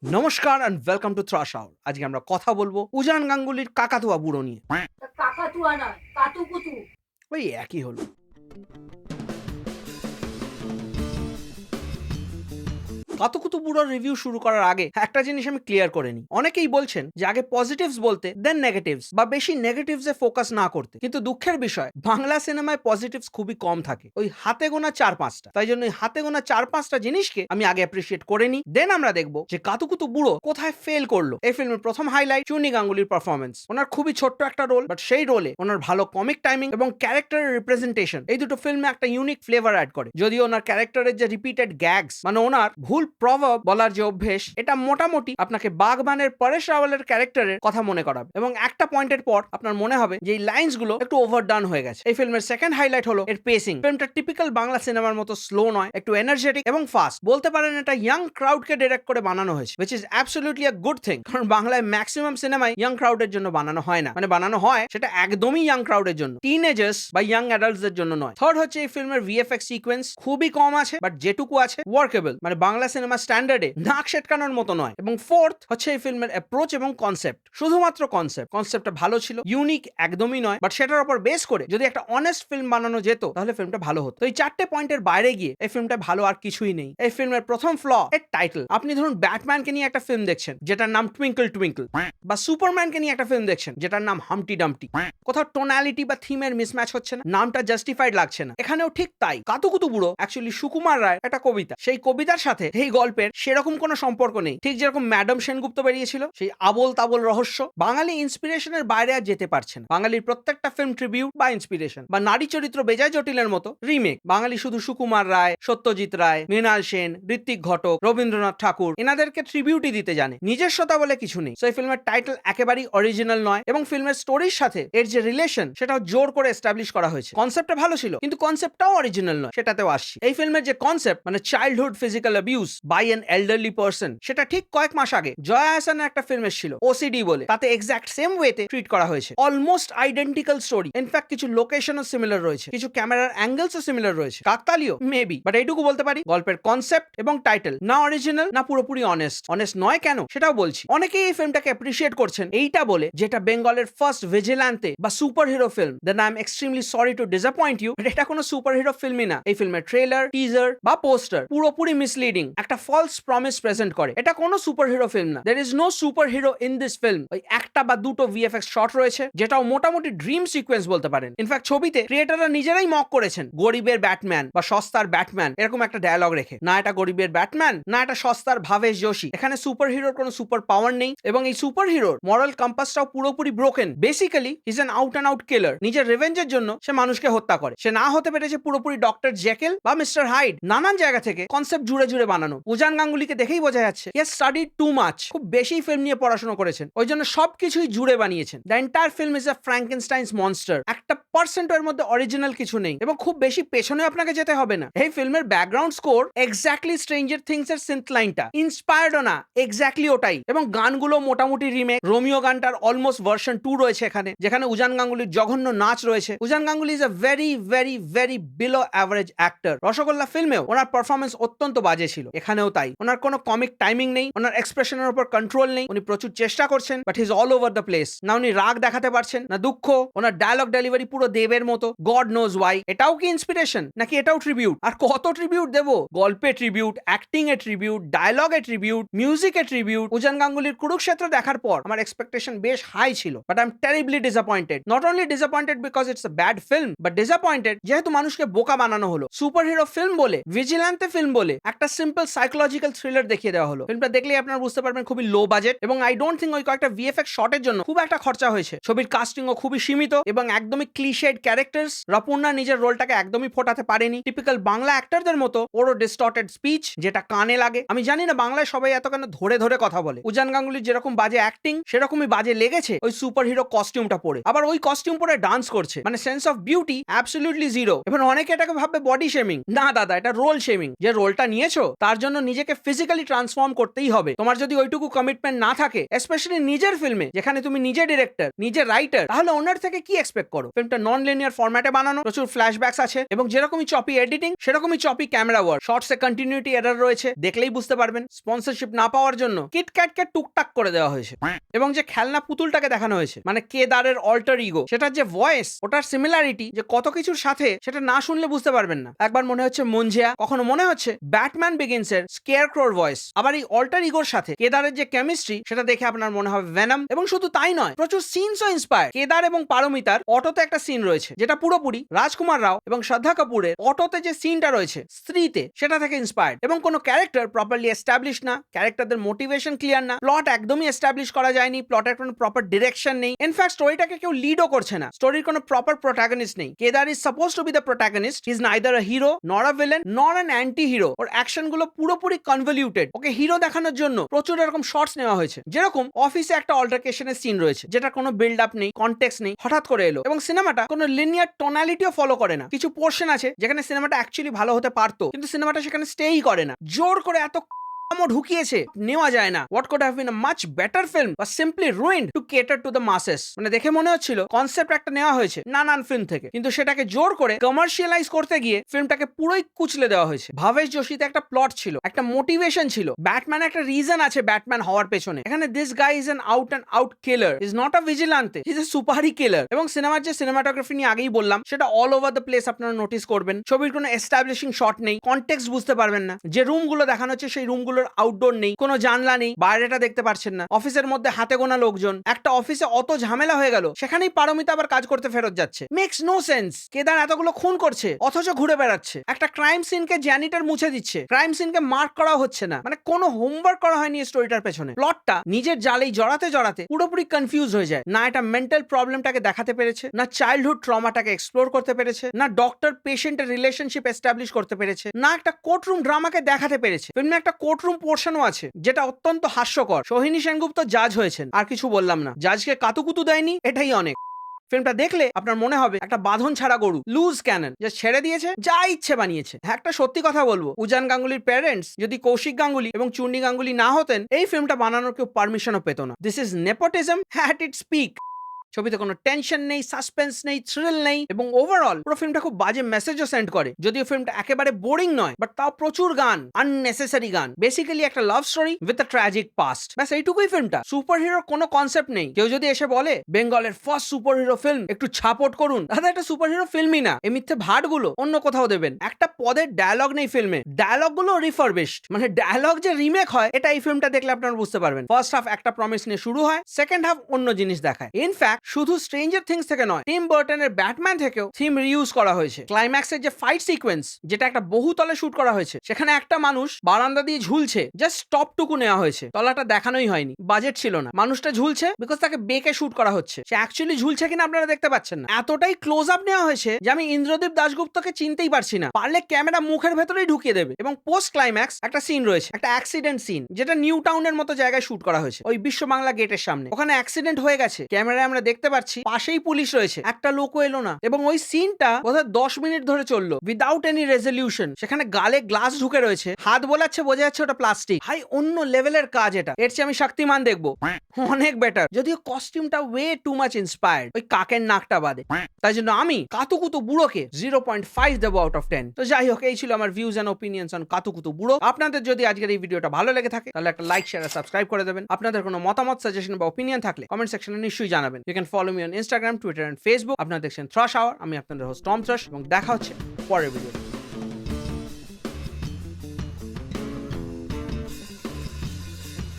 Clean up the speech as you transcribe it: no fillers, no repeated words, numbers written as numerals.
নমস্কার and welcome to thrash out. আজকে আমরা কথা বলবো উজান গাঙ্গুলির কাকাতুয়া বুড়ো নিয়ে। কাকাতুয়া নয়, কাতুকুতু। ওই একই হলো। কাতুকুতু বুড়োর রিভিউ শুরু করার আগে একটা জিনিস আমি ক্লিয়ার করে নিই। অনেকেই বলছেন যে আগে পজিটিভস বলতে দেন নেগেটিভস, বা বেশি নেগেটিভসে ফোকাস না করতে। কিন্তু দুঃখের বিষয়, বাংলা সিনেমায় পজিটিভস খুবই কম থাকে, ওই হাতে গোনা 4-5টা। তাই জন্য ওই হাতে গোনা 4-5টা জিনিসকে আমি আগে অ্যাপ্রিসিয়েট করে নিই, দেন আমরা দেখবো যে কাতুকুতু বুড়ো কোথায় ফেল করলো। এই ফিল্মের প্রথম হাইলাইট চুনি গাঙ্গুলির পারফরমেন্স। ওনার খুবই ছোট্ট একটা রোল, বাট সেই রোলে ওনার ভালো কমিক টাইমিং এবং ক্যারেক্টারের রিপ্রেজেন্টেশন, এই দুটো ফিল্মে একটা ইউনিক ফ্লেভার অ্যাড করে। যদিও ওনার ক্যারেক্টারের যে রিপিটেড গ্যাগস, মানে ওনার ভুল প্রভাব বলার যে অভ্যেস, এটা মোটামুটি আপনাকে বাগবানের পরেশ রাওয়ালের ক্যারেক্টারের কথা মনে করাবে, এবং একটা পয়েন্টের পর আপনার মনে হবে যে এই লাইনস গুলো একটু ওভারডান হয়ে গেছে। এই ফিল্মের সেকেন্ড হাইলাইট হলো এর পেসিং। ফিল্মটা টিপিক্যাল বাংলা সিনেমার মতো স্লো নয়, একটু এনার্জেটিক এবং ফাস্ট। বলতে পারেন এটা ইয়াং ক্রাউডকে ডিরেক্ট করে বানানো হয়েছে, which is absolutely a good thing, কারণ বাংলায় ম্যাক্সিমাম সিনেমাই ইয়াং ক্রাউডের জন্য বানানো হয় না। মানে বানানো হয় সেটা একদমই ইয়াং ক্রাউডের জন্য, টিনেজার্স বা ইয়াং অ্যাডাল্টসদের জন্য নয়। থার্ড হচ্ছে এই ফিল্মের ভিএফএক্স সিকোয়েন্স খুবই কম আছে, বাট যেটুকু আছে ওয়ার্কেবল, মানে বাংলা সিনেমা স্ট্যান্ডার্ডে নাক সেটকানোর মতো নয়। এবং ফোর্থ হচ্ছে এই ফিল্মের অ্যাপ্রোচ এবং কনসেপ্ট। শুধুমাত্র কনসেপ্টটা ভালো ছিল, ইউনিক একদমই নয়, বাট সেটার উপর বেস করে যদি একটা অনেস্ট ফিল্ম বানানো যেত তাহলে ফিল্মটা ভালো হতো। তো এই চারটে পয়েন্টের বাইরে গিয়ে এই ফিল্মটা ভালো আর কিছুই নেই। এই ফিল্মের প্রথম ফ্ল এর টাইটেল। আপনি ধরুন ব্যাটম্যানকে নিয়ে একটা ফিল্ম দেখছেন যেটার নাম টুইঙ্কল টুইঙ্কল, বা সুপারম্যানকে নিয়ে একটা ফিল্ম দেখছেন যেটার নাম হামটি ডামটি। কোথাও টোনালিটি বা থিমের মিসম্যাচ হচ্ছে না, নামটা জাস্টিফাইড লাগছে না। এখানেও ঠিক তাই। কাতুকুতু বুড়ো অ্যাকচুয়ালি সুকুমার রায় একটা কবিতা, সেই কবিতার সাথে এই গল্পের সেরকম কোনো সম্পর্ক নেই। ঠিক যেরকম ম্যাডাম সেনগুপ্ত বেরিয়েছিল, সেই আবোল তাবোল রহস্য। বাঙালি ইন্সপিরেশনের বাইরে আর যেতে পারছে না। বাঙালির প্রত্যেকটা ফিল্ম ট্রিবিউট বা ইন্সপিরেশন, বা নারী চরিত্র বেজায় জটিলের মতো রিমেক। বাঙালি শুধু সুকুমার রায়, সত্যজিৎ রায়, মৃণাল সেন, ঋত্বিক ঘটক, রবীন্দ্রনাথ ঠাকুর, এনাদেরকে ট্রিবিউটই দিতে জানে, নিজস্বতা বলে কিছু নেই। সো এই ফিল্মের টাইটেল একেবারেই অরিজিনাল নয়, এবং ফিল্মের স্টোরির সাথে এর যে রিলেশন সেটাও জোর করে এস্টাবলিশ করা হয়েছে। কনসেপ্টটা ভালো ছিল, কিন্তু কনসেপ্টটাও অরিজিনাল নয়, সেটাতেও আসছি। এই ফিল্মের যে কনসেপ্ট, মানে childhood physical abuse by an elderly person, সেটা ঠিক কয়েক মাস আগে জয়া হাসানের একটা ফিল্ম এসেছিল ওসিডি বলে, তাতে এক্সাক্ট সেম ওয়েতে ট্রিট করা হয়েছে। অলমোস্ট আইডেন্টিক্যাল স্টোরি, ইনফ্যাক্ট কিছু লোকেশনও সিমিলার রয়েছে, কিছু ক্যামেরার অ্যাঙ্গেলসও সিমিলার রয়েছে। কাকতালীয় মেবি, বাট এইটুকু বলতে পারি গল্পের কনসেপ্ট এবং টাইটেল না অরিজিনাল না পুরোপুরি অনেস্ট নয়। কেন সেটাও বলছি। অনেকেই এই ফিল্মটাকে অ্যাপ্রিশিয়েট করছেন এইটা বলে যেটা বেঙ্গলের ফার্স্ট ভিজিল্যান্তে বা super hero film. Then I am extremely sorry to disappoint you, but এটা কোনো সুপার হিরো ফিল্মই না। এই ফিল্মের ট্রেলার, টিজার বা পোস্টার পুরোপুরি মিসলিডিং, একটা ফলস প্রমিস প্রেজেন্ট করে। এটা কোনো সুপার হিরো ফিল্ম না। There is no super hero in this film. ওই একটা বা দুটো ভিএফএক্স শট রয়েছে, যেটাও মোটামুটি ড্রিম সিকোয়েন্স বলতে পারেন। ইনফ্যাক্ট ছবিতে ক্রিয়েটাররা নিজেরাই মক করেছেন গরিবের ব্যাটম্যান বা সস্তার ব্যাটম্যান এরকম একটা ডায়ালগ রেখে। না এটা গরিবের ব্যাটম্যান, না এটা সস্তার ভাবেশ যোশী। এখানে সুপার হিরোর কোনো সুপার পাওয়ার নেই, এবং এই সুপার হিরোর মরাল কম্পাসটাও পুরোপুরি broken. Basically is an out and out killer. নিজের রিভেঞ্জের জন্য সে মানুষকে হত্যা করে। সে না হতে পেরেছে পুরোপুরি ডক্টর জেকেল বা মিস্টার হাইড। নানান জায়গা থেকে কনসেপ্ট জুড়ে জুড়ে বানানো। উজান গাঙ্গুলিকে দেখেই বোঝা যাচ্ছে he has studied too much, খুব বেশি ফিল্ম নিয়ে পড়াশোনা করেছেন, ওই জন্য সবকিছুই জুড়ে বানিয়েছেন। The entire film is a Frankenstein's monster. একটা পার্সেন্টের মধ্যে অরিজিনাল কিছু নেই, এবং খুব বেশি পেছনে আপনাকে যেতে হবে না। এই ফিল্মের background score exactly Stranger Things এর সিন্থ লাইনটা ইন্সপায়ার্ডও না, এক্স্যাক্টলি ওটাই। এবং গানগুলো মোটামুটি রিমেক। রোমিও গানটার অলমোস্ট ভার্সন 2 রয়েছে এখানে, যেখানে উজান গাঙ্গুলির জঘন্য নাচ রয়েছে। Ujan Ganguly is a very very very below average actor. Rosogolla ফিল্মেও ওনার পারফরমেন্স অত্যন্ত বাজে ছিল, এখানেও তাই। ওনার কোনো কমিক টাইমিং নেই, ওনার এক্সপ্রেশনের উপর কন্ট্রোল নেই। উনি প্রচুর চেষ্টা করছেন, but he is all over the place. না উনি রাগ দেখাতে পারছেন, না দুঃখ। ওনার ডায়লগ ডেলিভারি পুরো দেবের মতো, গড নোজ ওয়াই। এটাও কি ইন্সপিরেশন, নাকি এটাও ট্রিবিউট? আর কত ট্রিবিউট দেবো? গল্পে ট্রিবিউট, অ্যাক্টিং এ ট্রিবিউট, ডায়লগে ট্রিবিউট, মিউজিকে ট্রিবিউট। উজান গাঙ্গুলির কুরুক্ষেত্র দেখার পর আমার এক্সপেকটেশন বেশ হাই ছিল, but I am terribly disappointed. Not only disappointed because it's a bad film, but disappointed যেহেতু মানুষকে বোকা বানানো হলো। সুপার হিরো ফিল্ম বলে, ভিজিল্যান্তে ফিল্ম বলে একটা সিম্পল সাইকোলজিক্যাল থ্রিলার দেখিয়ে দেওয়া হলো। ফিল্মটা দেখলেই আপনারা বুঝতে পারবেন খুবই লো বাজেট, এবং আই ডোন্ট থিঙ্ক ওই কয়েকটা ভিএফএক্স শটের জন্য খুব একটা খরচা হয়েছে। ছবির কাস্টিংও খুবই সীমিত এবং একদমই ক্লিশেড ক্যারেক্টার্স। রপুর্ণা নিজের রোলটাকে একদমই ফোটাতে পারেনি। টিপিক্যাল বাংলা অ্যাক্টরদের মতো ওরও ডিস্টর্টেড স্পিচ, যেটা কানে লাগে। আমি জানি না বাংলায় সবাই এত কেন ধরে ধরে কথা বলে। উজান গাঙ্গুলির যেরকম বাজে অ্যাক্টিং, সেরকমই বাজে লেগেছে ওই সুপার হিরো কস্টিউমটা পরে। আবার ওই কস্টিউম পরে ডান্স করছে, মানে sense of beauty absolutely zero. এবার অনেকে এটাকে ভাববে বডি শেমিং। না দাদা, এটা রোল শেমিং। যে রোলটা নিয়েছো তার জন্য নিজেকে ফিজিক্যালি ট্রান্সফর্ম করতেই হবে। তোমার যদি ওইটুকু কমিটমেন্ট না থাকে, স্পেশালি নিজের ফিল্মে যেখানে তুমি নিজে ডিরেক্টর, নিজে রাইটার, তাহলে ওনার থেকে কি এক্সপেক্ট করো? ফিল্মটা নন লিনিয়ার ফরম্যাটে বানানো, প্রচুর ফ্ল্যাশব্যাকস আছে এবং যেরকমই চপি এডিটিং সেরকমই চপি ক্যামেরা ওয়ার্ক, শর্টসে কন্টিনিউটি এরর রয়েছে, দেখলেই বুঝতে পারবেন। স্পন্সরশিপ না পাওয়ার জন্য কিটক্যাটকে টুকটাক করে দেওয়া হয়েছে এবং যে খেলনা পুতুলটাকে দেখানো হয়েছে মানে কেদারের অল্টার ইগো, সেটার যে ভয়েস, ওটার সিমিলারিটি যে কত কিছুর সাথে, সেটা না শুনলে বুঝতে পারবেন না। একবার মনে হচ্ছে মঞ্জিয়া, কখনো মনে হচ্ছে ব্যাটম্যান বিগিনস এর স্কেয়ারক্রোর ভয়েস। আবার এই অল্টার ইগোর সাথে কেদারের যে কেমিস্ট্রি, সেটা দেখে আপনার মনে হবে ভেনম। এবং শুধু তাই নয়, প্রচুর সিনসও ইন্সপায়ার। কেদার এবং পারমিতার অটোতে একটা সিন রয়েছে যেটা পুরোপুরি রাজকুমার রাও এবং শ্রদ্ধা কাপুরের অটোতে যে সিনটা রয়েছে স্ত্রীতে, সেটা থেকে ইন্সপায়ার্ড। এবং কোনো ক্যারেক্টার প্রপারলি এস্টাবলিশ না, ক্যারেক্টারদের মোটিভেশন ক্লিয়ার না, প্লট একদমই এস্টাবলিশ করা যায়নি, প্লটের কোনো প্রপার ডিরেকশন নেই, ইনফ্যাক্ট স্টোরিটাকে কেউ লিডও করছে না, স্টোরির কোনো প্রপার প্রোটাগনিস্ট নেই। Kedar is suppose two B the protagonist, he is neither a hero নর আ ভিলেন নর অ্যান অ্যান্টি হিরো। ওর অ্যাকশনগুলো পুরোপুরি কনভলিউটেড। ওকে হিরো দেখানোর জন্য প্রচুর এরকম শর্টস নেওয়া হয়েছে, যেরকম অফিসে একটা অল্টারকেশনের সিন রয়েছে যেটা কোনো বিল্ড আপ নেই, কনটেক্সট নেই, হঠাৎ করে এলো। এবং সিনেমাটা কোনো লিনিয়ার টোনালিটিও ফলো করে না। কিছু পোর্শন আছে যেখানে সিনেমাটা অ্যাকচুয়ালি ভালো হতে পারতো, কিন্তু সিনেমাটা সেখানে স্টেই করে না, জোর করে এত ঢুকিয়েছে, নেওয়া যায় না। What could have been a much better film বা simply ruined to cater to the masses. মানে দেখে মনে হচ্ছিল কনসেপ্ট একটা নেওয়া হয়েছে নানান ফিল্ম থেকে, কিন্তু সেটাকে জোর করে কমার্শিয়ালাইজ করতে গিয়ে ফিল্মটাকে পুরোই কুচলে দেওয়া হয়েছে। ভাবেশ যোশীতে একটা প্লট ছিল, একটা মোটিভেশন ছিল, ব্যাটম্যান একটা রিজন আছে ব্যাটম্যান হওয়ার পেছনে। এখানে this guy is an out and out killer, is not a vigilante, is a superhero killer. এবং সিনেমার যে সিনেমাটোগ্রাফি নিয়ে আগেই বললাম, সেটা অল ওভার দ্য প্লেস আপনারা নোটিস করবেন। ছবির কোনো এস্টাবলিশিং শট নেই, কনটেক্সট বুঝতে পারবেন না। যে রুমগুলো দেখানো হচ্ছে সেই রুমগুলোর আউটডোর নেই, কোনো জানলা নেই, বাইরেটা দেখতে পারছেন না। অফিসের মধ্যে হাতে গোনা লোকজন, একটা অফিসে অত ঝামেলা হয়ে গেল, সেখানেই পারমিতা আবার কাজ করতে ফেরত যাচ্ছে। Makes no sense. কেদার এতগুলো খুন করছে অথচ ঘুরে বেড়াচ্ছে। একটা ক্রাইম সিনকে জ্যানিটার মুছে দিচ্ছে, ক্রাইম সিনকে মার্ক করা হচ্ছে না। মানে কোনো হোমওয়ার্ক করা হয়নি স্টোরিটার পেছনে। প্লটটা নিজের জালেই জড়াতে জড়াতে পুরোপুরি কনফিউজ হয়ে যায়। না এটা মেন্টাল প্রবলেমটাকে দেখাতে পেরেছে, না চাইল্ডহুড ট্রমাটাকে এক্সপ্লোর করতে পেরেছে, না ডক্টর পেশেন্টের রিলেশনশিপ এস্টাবলিশ করতে পেরেছে, না একটা কোর্টরুম ড্রামাকে দেখাতে পেরেছে। ফিল্মে একটা কোর্টরুম পোর্শনও আছে যেটা অত্যন্ত হাস্যকর। সোহিনী সেনগুপ্ত জাজ হয়েছেন, আর কিছু বললাম না। জাজকে কাতুকুতু দেয়নি, এটাই অনেক। ফিল্মটা দেখলে আপনার মনে হবে একটা বাঁধন ছাড়া গরু, লুজ ক্যানন, যে ছেড়ে দিয়েছে, যা ইচ্ছে বানিয়েছে। হ্যাঁ, একটা সত্যি কথা বলবো, উজান গাঙ্গুলির প্যারেন্টস যদি কৌশিক গাঙ্গুলি এবং চূর্ণী গাঙ্গুলি না হতেন, এই ফিল্মটা বানানোর কেউ পারমিশনও পেত না। This is nepotism at its peak. ছবিতে কোনো টেনশন নেই, সাসপেন্স নেই, থ্রিল নেই, এবং ওভারঅল পুরো ফিল্মটা খুব বাজে মেসেজও সেন্ড করে। যদিও ফিল্মটা একেবারে বোরিং নয়, বাট তাও প্রচুর গান, আননেসেসারি গান। বেসিক্যালি একটা love story with a tragic past, ব্যাস এইটুকুই ফিল্মটা। সুপার হিরোর কোনো কনসেপ্ট নেই। কেউ যদি এসে বলে বেঙ্গলের ফার্স্ট সুপার হিরো ফিল্ম, একটু ছাপোর্ট করুন, দাদা এটা সুপার হিরো ফিল্মই না। এই মিথ্যে ভাটগুলো অন্য কোথাও দেবেন। একটা পদের ডায়লগ নেই ফিল্মে, ডায়লগ গুলো রিফারবিশড, মানে ডায়লগ যে রিমেক হয়, এটা এই ফিল্মটা দেখলে আপনারা বুঝতে পারবেন। ফার্স্ট হাফ একটা প্রমিস নিয়ে শুরু হয়, সেকেন্ড হাফ অন্য জিনিস দেখায়। ইনফ্যাক্ট শুধু স্ট্রেঞ্জার থিংস থেকে নয়, টিম বার্টনের ব্যাটম্যান থেকেও থিম রিউজ করা হয়েছে। ক্লাইম্যাক্সের যে ফাইট সিকোয়েন্স, যেটা একটা বহুতলে শুট করা হয়েছে, সেখানে একটা মানুষ বারান্দা দিয়ে ঝুলছে, জাস্ট টপটুকু নেওয়া হয়েছে, তলাটা দেখানোই হয়নি, বাজেট ছিল না। মানুষটা ঝুলছে বিকজ তাকে বেকে শুট করা হচ্ছে, সে অ্যাকচুয়ালি ঝুলছে কিনা আপনারা দেখতে পাচ্ছেন না। এতটাই ক্লোজ আপ নেওয়া হয়েছে যে আমি ইন্দ্রদীপ দাশগুপ্তকে চিনতেই পারছি না। পারলে ক্যামেরা মুখের ভেতরেই ঢুকিয়ে দেবে। এবং পোস্ট ক্লাইম্যাক্স একটা সিন রয়েছে, একটা অ্যাক্সিডেন্ট সিন, যেটা নিউ টাউনের মতো জায়গায় শুট করা হয়েছে, ওই বিশ্ব বাংলা গেটের সামনে। ওখানে অ্যাক্সিডেন্ট হয়ে গেছে, ক্যামেরায় আমরা দেখতে পাচ্ছি পাশেই পুলিশ রয়েছে, একটা লোকও এলো না। এবং ওই সিনটা বোধহয় 10 মিনিট ধরে চললো উইদাউট এনি রেজলিউশন। সেখানে গালে গ্লাস ঢুকে রয়েছে, হাত বোলাচ্ছে, বোঝা যাচ্ছে ওটা প্লাস্টিক। হাই অন্য লেভেলের কাজ এটা। এর চেয়ে আমি শক্তিমান দেখবো, অনেক বেটার। যদিও কস্টিউমটা ওয়ে টু মাচ ইন্সপায়ার্ড, ওই কাকের নাকটা বাদে। তাই জন্য আমি কাতুকুতু বুড়োকে 0.5 দেবো আউট অফ 10। তো যাই হোক, এই ছিল আমার ভিউজ এন্ড ওপিনিয়ন্স অন কাতুকুতু বুড়ো। আপনাদের যদি আজকের এই ভিডিওটা ভালো লেগে থাকে, তাহলে একটা লাইক, শেয়ার আর সাবস্ক্রাইব করে দেবেন। আপনাদের কোনো মতামত, সাজেশন বা ওপিনিয়ন থাকলে কমেন্ট সেকশনে নিশ্চয়ই জানাবেন। You can follow me on Instagram, Twitter and Facebook. আপনারা দেখছেন থ্রাশ আওয়ার। আমি আপনাদের হোস্ট টম থ্রাশ, এবং দেখা হচ্ছে পরের ভিডিওতে।